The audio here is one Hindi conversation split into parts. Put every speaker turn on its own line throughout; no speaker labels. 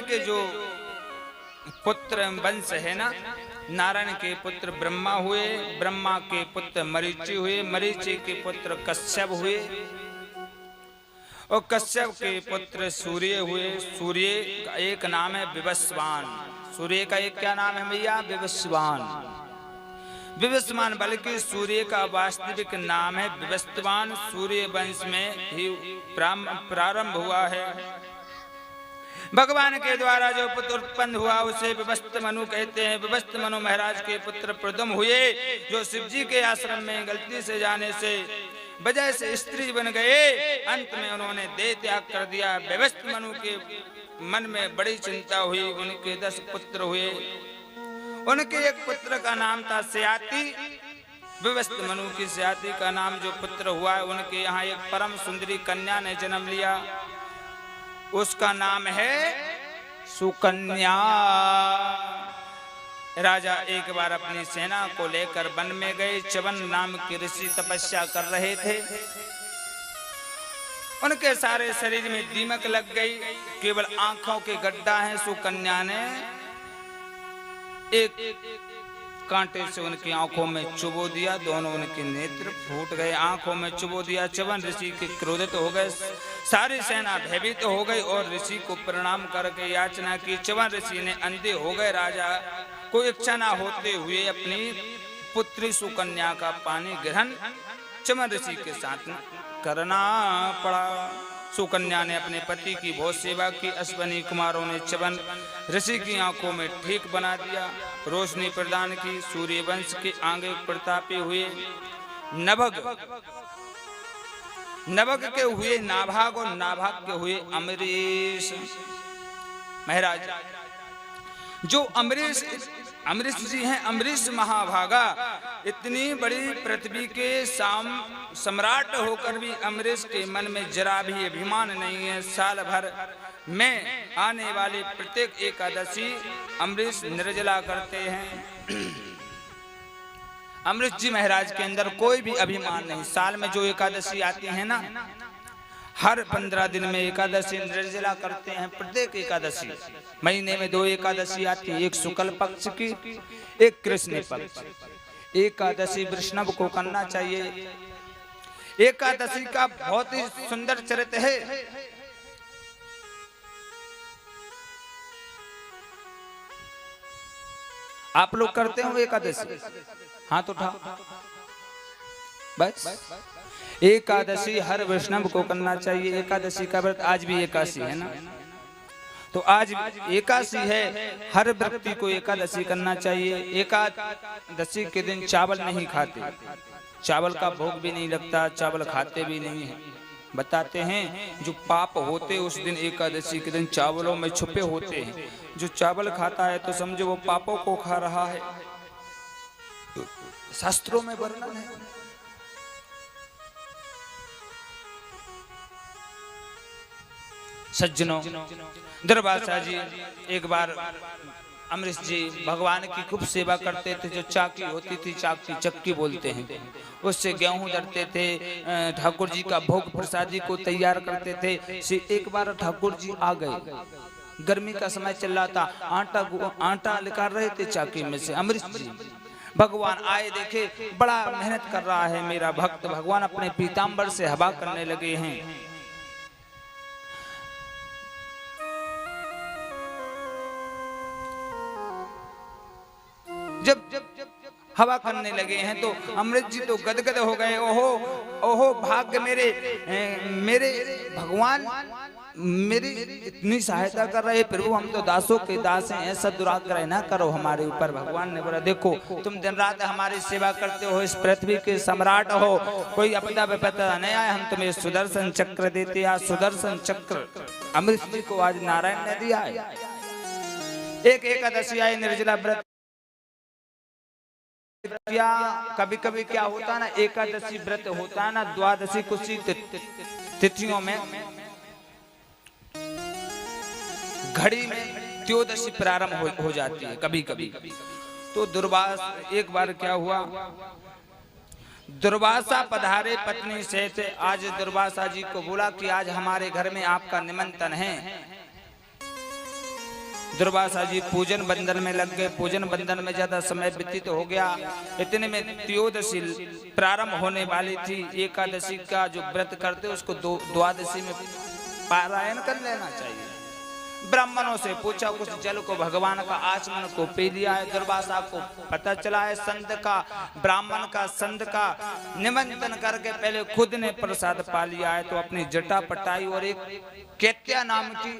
के जो पुत्र वंश है ना, नारायण के पुत्र ब्रह्मा हुए, ब्रह्मा के पुत्र मरीचि हुए, मरीचि के पुत्र कश्यप हुए और कश्यप के पुत्र सूर्य हुए। सूर्य का एक नाम है विवस्वान। सूर्य का एक क्या नाम है भैया? विवस्वान। विवस्वान बल्कि सूर्य का वास्तविक नाम है विवस्वान। सूर्य वंश में ही प्रारंभ हुआ है। भगवान के द्वारा जो पुत्र उत्पन्न हुआ उसे विवस्त मनु कहते हैं। विवस्त मनु महाराज के पुत्र प्रदम हुए, जो शिव जी के आश्रम में गलती से जाने से वजह से स्त्री बन गए। अंत में उन्होंने देह त्याग कर दिया। विवस्त मनु के मन में बड़ी चिंता हुई। उनके 10 पुत्र हुए। उनके एक पुत्र का नाम था स्याति। विवस्त मनु की स्याति का नाम जो पुत्र हुआ, उनके यहाँ एक परम सुंदरी कन्या ने जन्म लिया। उसका नाम है सुकन्या। राजा एक बार अपनी सेना को लेकर वन में गए। च्यवन नाम के ऋषि तपस्या कर रहे थे। उनके सारे शरीर में दीमक लग गई, केवल आंखों के गड्ढा है। सुकन्या ने एक कांटे से उनकी आंखों में चुबो दिया। दोनों उनके नेत्र फूट गए, आंखों में चुबो दिया। च्यवन ऋषि के क्रोधित हो गए। सारी सेना भयभीत हो गई और ऋषि को प्रणाम करके याचना की। च्यवन ऋषि ने अंधे हो गए। राजा को इच्छा न होते हुए अपनी पुत्री सुकन्या का पानी ग्रहण च्यवन ऋषि के साथ करना पड़ा। सुकन्या ने अपने पति की बहुत सेवा की। अश्वनी कुमारों ने च्यवन ऋषि की आंखों में ठीक बना दिया, रोशनी प्रदान की। सूर्य वंश के आगे प्रतापी हुए नभग के हुए नाभाग और नाभाग के हुए अमरीश महाराज। जो अमरीश जी हैं, अमरीश महाभागा, इतनी बड़ी पृथ्वी के सम्राट होकर भी अमरीश के मन में जरा भी अभिमान नहीं है। साल भर में आने वाले प्रत्येक एकादशी अमरीश निर्जला करते हैं। अमरीश जी महाराज के अंदर कोई भी अभिमान नहीं। साल में जो एकादशी आती है ना, हर 15 दिन में एकादशी निर्जला करते हैं। प्रत्येक एकादशी, महीने में 2 एकादशी आती है, एक शुक्ल पक्ष की, एक कृष्ण पक्ष। एकादशी वैष्णव को करना चाहिए। एकादशी का बहुत ही सुंदर चरित्र है। आप लोग करते हो एकादशी? हाथ उठाओ बस। एकादशी हर वैष्णव को करना चाहिए। एकादशी का व्रत, आज भी एकादशी है ना, तो आज एकादशी है, हर व्यक्ति को एकादशी करना चाहिए। एकादशी के दिन चावल नहीं खाते, चावल का भोग भी नहीं लगता, चावल खाते भी नहीं है। बताते हैं जो पाप होते उस दिन एकादशी के दिन चावलों में छुपे होते हैं। जो चावल खाता है तो समझो वो पापों को खा रहा है। शास्त्रों में वर्णन है। सज्जनों, दुर्वासा जी एक बार अमरीश जी भगवान की खूब सेवा करते थे। जो चाकी होती थी, चाकी चक्की बोलते हैं, उससे गेहूं दरते थे। ठाकुर जी का भोग प्रसादी को तैयार करते थे। एक बार ठाकुर जी आ गए, गर्मी का समय चल रहा था, आटा निकाल रहे थे चाकी में से। अमरीश जी भगवान आए, देखे बड़ा मेहनत कर रहा है मेरा भक्त। भगवान अपने पीताम्बर से हवा करने लगे हैं। जब हवा करने लगे हैं तो अमृत जी तो गदगद हो गए। ओहो ओहो भाग्य मेरे भगवान मेरी इतनी सहायता कर रहे प्रभु, हम तो दासों के दास हैं, ऐसा दुराग्रह ना करो हमारे ऊपर। भगवान ने बोला देखो तुम दिन रात हमारी सेवा करते हो, इस पृथ्वी के सम्राट हो, कोई आपदा विपदा नहीं आए, हम तुम्हें सुदर्शन चक्र देते हैं। सुदर्शन चक्र अमृत जी को आज नारायण ने दिया है। एक एकादशी आई, निर्जला व्रत। क्या कभी कभी क्या होता ना, एकादशी व्रत होता है ना, द्वादशी कुछ तिथियों में घड़ी में त्योदशी प्रारंभ हो जाती है कभी कभी। तो एक बार क्या हुआ, दुर्वासा पधारे पत्नी से थे। आज दुर्वासा जी को बोला कि आज हमारे घर में आपका निमंत्रण है। दुर्वासा जी पूजन बंधन में लग गए। पूजन बंधन में ज्यादा समय व्यतीत हो गया। इतने में त्रयोदशी प्रारंभ होने वाली थी। एकादशी का जो व्रत करते उसको द्वादशी में पारायण कर लेना चाहिए। ब्राह्मणों से पूछा, कुछ जल को भगवान का आचमन को पी लिया है। दुर्वासा को पता चला है संत का, ब्राह्मण का, संत का निमंत्रण करके पहले खुद ने प्रसाद पा लिया है। तो अपनी जटा पटाई और एक कैत्या नाम की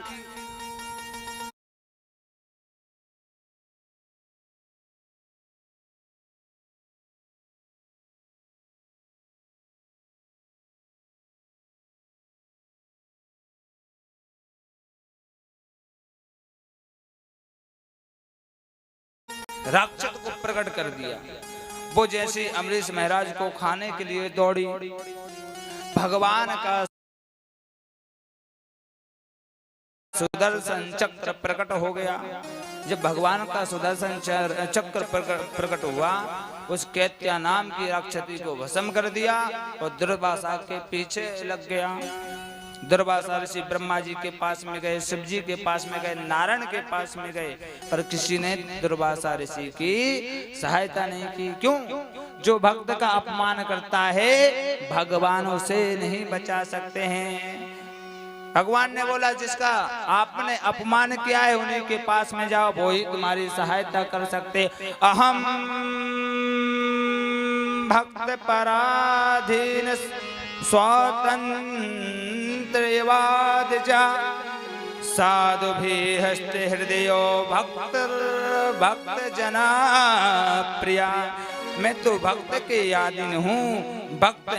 राक्षस को प्रकट कर दिया। वो जैसे अमरीश महाराज को खाने के लिए दौड़ी, भगवान का सुदर्शन चक्र प्रकट हो गया। जब भगवान का सुदर्शन चक्र प्रकट हुआ, उस कैत्या नाम की राक्षसी को भस्म कर दिया और दुर्वासा के पीछे लग गया। दुर्वासा ऋषि ब्रह्मा जी के पास में गए, शिव जी के पास में गए, नारायण के पास में गए, पर किसी ने दुर्वासा ऋषि की सहायता नहीं की। क्यों? जो भक्त का अपमान करता है भगवान उसे नहीं बचा सकते हैं। भगवान ने बोला, जिसका आपने अपमान किया है उन्हीं के पास में जाओ, वो ही तुम्हारी सहायता कर सकते। अहम भक्त पराधीन स्वतंत्रवाद जा साधु भी हस्ते हृदयो भक्त जना प्रिया। मैं तो भक्त के यादीन हूँ। भक्त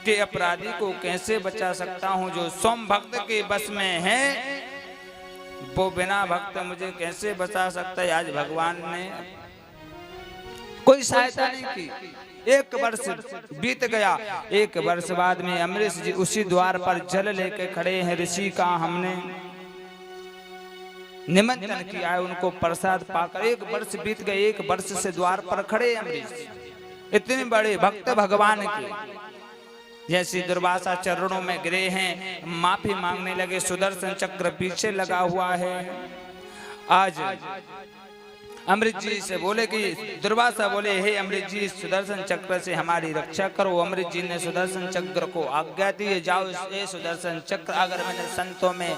के अपराधी को कैसे बचा सकता हूँ? जो सोम भक्त के बस में है वो बिना भक्त मुझे कैसे बचा सकता है? आज भगवान ने कोई सहायता नहीं की। एक वर्ष बीत गया। एक वर्ष बाद में अमरीश जी उसी द्वार पर जल लेके खड़े हैं। ऋषि का हमने निमंत्रण किया है, उनको प्रसाद पाकर एक वर्ष बीत गए। एक वर्ष से द्वार पर खड़े अमरीश, इतने बड़े भक्त भगवान के। जैसे दुर्वासा चरणों में गिरे हैं, माफी मांगने लगे। सुदर्शन चक्र पीछे लगा हुआ है। आज अमृत जी से बोले कि दुर्वासा बोले, हे अमृत जी, सुदर्शन चक्र से हमारी रक्षा करो। अमृत जी ने सुदर्शन चक्र को आज्ञा दी, जाओ ये सुदर्शन चक्र। अगर मैंने संतों में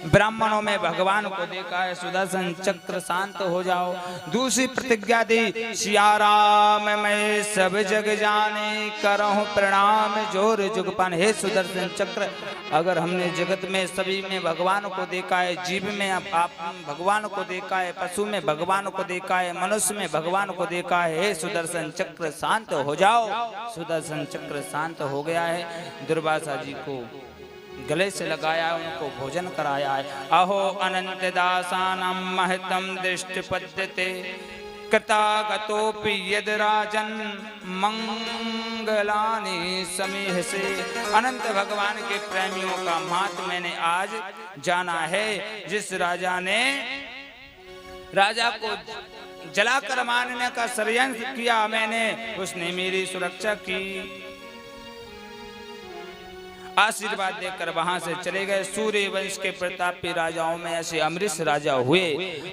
ब्राह्मणों में भगवान को देखा है, सुदर्शन चक्र शांत हो जाओ। दूसरी प्रतिज्ञा दी, सिया राम मैं सब जग जाने करहूं प्रणाम जोर जुगपान। हे सुदर्शन चक्र, अगर हमने जगत में सभी में भगवान को देखा है, जीव में आप भगवान को देखा है, पशु में भगवान को देखा है, मनुष्य में भगवान को देखा है, हे सुदर्शन चक्र शांत हो जाओ। सुदर्शन चक्र शांत हो गया है। दुर्वासा जी को गले से लगाया, उनको भोजन कराया है। अहो अनंत दासानां महतम दृष्टि पद्यते कृतागतोपि यद राजन मंगलानि समीह से। अनंत भगवान के प्रेमियों का महत्व मैंने आज जाना है। जिस राजा ने राजा को जलाकर मारने का षड्यंत्र किया मैंने, उसने मेरी सुरक्षा की। आशीर्वाद देकर वहां से चले गए। सूर्य वंश के प्रतापी राजाओं में ऐसे अमरीश राजा हुए।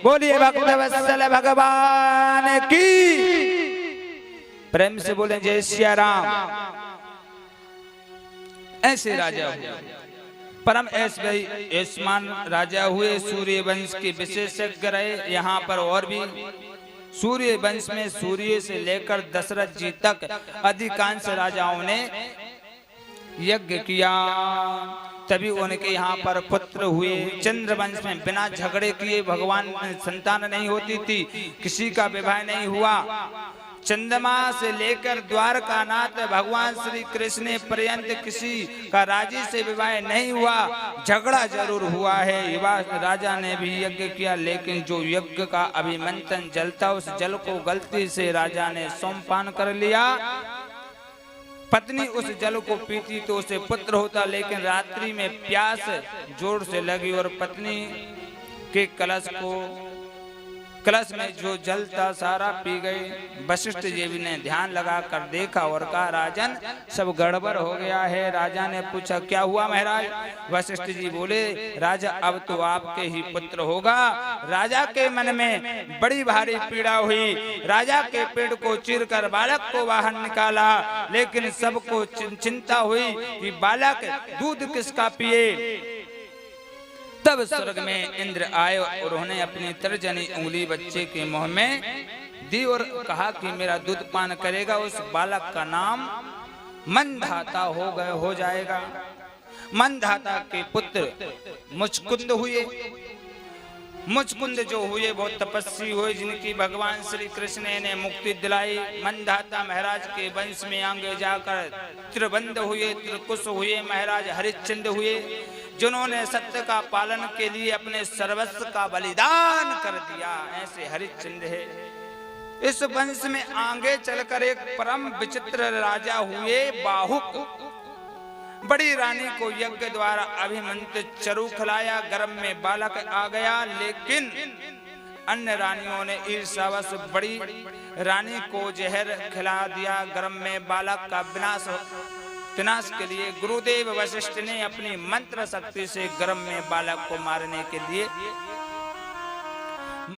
बोलिए भक्त वत्सल भगवान की। प्रेम से बोले जय सिया राम। ऐसे राजा हुए, परम ऐशमान राजा हुए। सूर्य वंश के विशेषज्ञ रहे। यहाँ पर और भी सूर्य वंश में सूर्य से लेकर दशरथ जी तक अधिकांश राजाओं ने यज्ञ किया, तभी उनके यहाँ पर पुत्र हुए। चंद्रवंश में बिना झगड़े किए भगवान संतान नहीं होती थी, किसी का विवाह नहीं हुआ। चंद्रमा से लेकर द्वारकानाथ भगवान श्री कृष्ण पर्यंत किसी का राजी से विवाह नहीं हुआ। झगड़ा जरूर हुआ है। युवा राजा ने भी यज्ञ किया, लेकिन जो यज्ञ का अभिमंथन जल था, उस जल को गलती से राजा ने सोमपान कर लिया। पत्नी उस जल को पीती तो उसे पुत्र होता, लेकिन रात्रि में प्यास जोर से लगी और पत्नी के कलश को कलश में जो जल था सारा पी गए। वशिष्ठ जी ने ध्यान लगा कर देखा और कहा राजन सब गड़बड़ हो गया है। राजा ने पूछा क्या हुआ महाराज? वशिष्ठ जी बोले राजा अब तो आपके ही पुत्र होगा। राजा के मन में बड़ी भारी पीड़ा हुई। राजा के पेट को चीरकर बालक को बाहर निकाला, लेकिन सबको चिंता हुई कि बालक दूध किसका पिए। तब स्वर्ग में इंद्र आए और उन्होंने अपनी तर्जनी उंगली बच्चे के मुंह में दी और कहा कि मेरा दूध पान करेगा उस बालक का नाम मंधाता हो जाएगा। मंधाता के पुत्र मुचकुंद हुए। मुचकुंद जो हुए बहुत तपस्वी हुए, जिनकी भगवान श्री कृष्ण ने मुक्ति दिलाई। मंधाता महाराज के वंश में आगे जाकर त्रिबंध हुए, त्रिकुश हुए, महाराज हरिश्चंद्र हुए, जिन्होंने सत्य का पालन के लिए अपने सर्वस्व का बलिदान कर दिया। ऐसे हरिश्चंद्र है। इस वंश में आगे चलकर एक परम विचित्र राजा हुए बाहुक। बड़ी रानी को यज्ञ द्वारा अभिमंत्रित चरु खिलाया, गर्भ में बालक आ गया, लेकिन अन्य रानियों ने ईर्ष्यावश बड़ी रानी को जहर खिला दिया। गर्भ में बालक का विनाश के लिए गुरुदेव वशिष्ठ ने अपनी मंत्र शक्ति से गर्भ में बालक को मारने के लिए